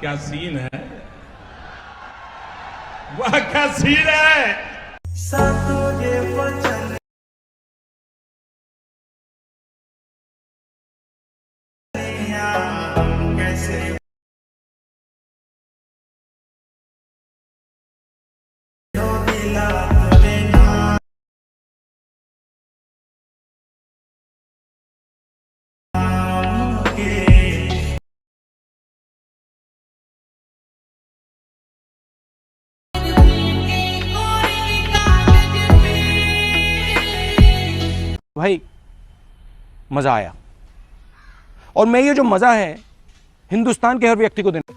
क्या सीन है, वाह क्या सीन है। भाई मजा आया, और मैं ये जो मजा है हिंदुस्तान के हर व्यक्ति को देना।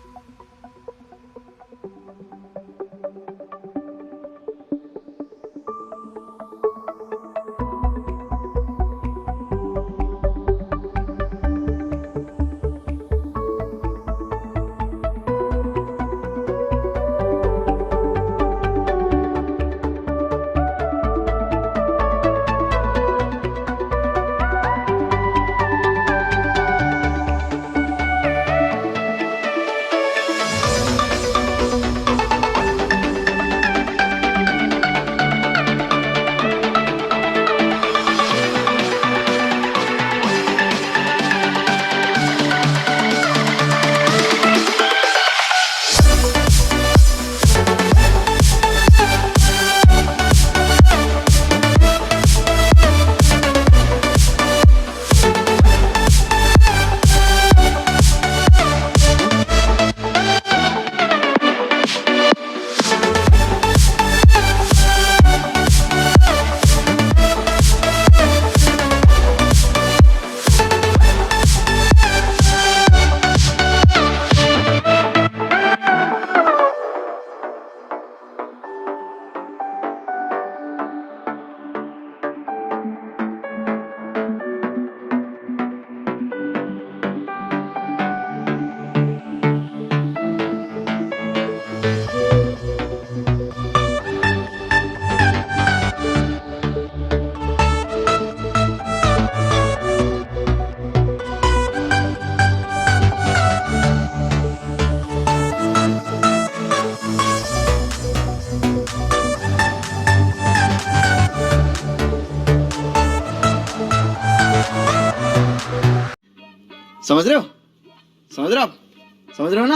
समझ रहे हो, समझ रहे हो आप, समझ रहे हो ना।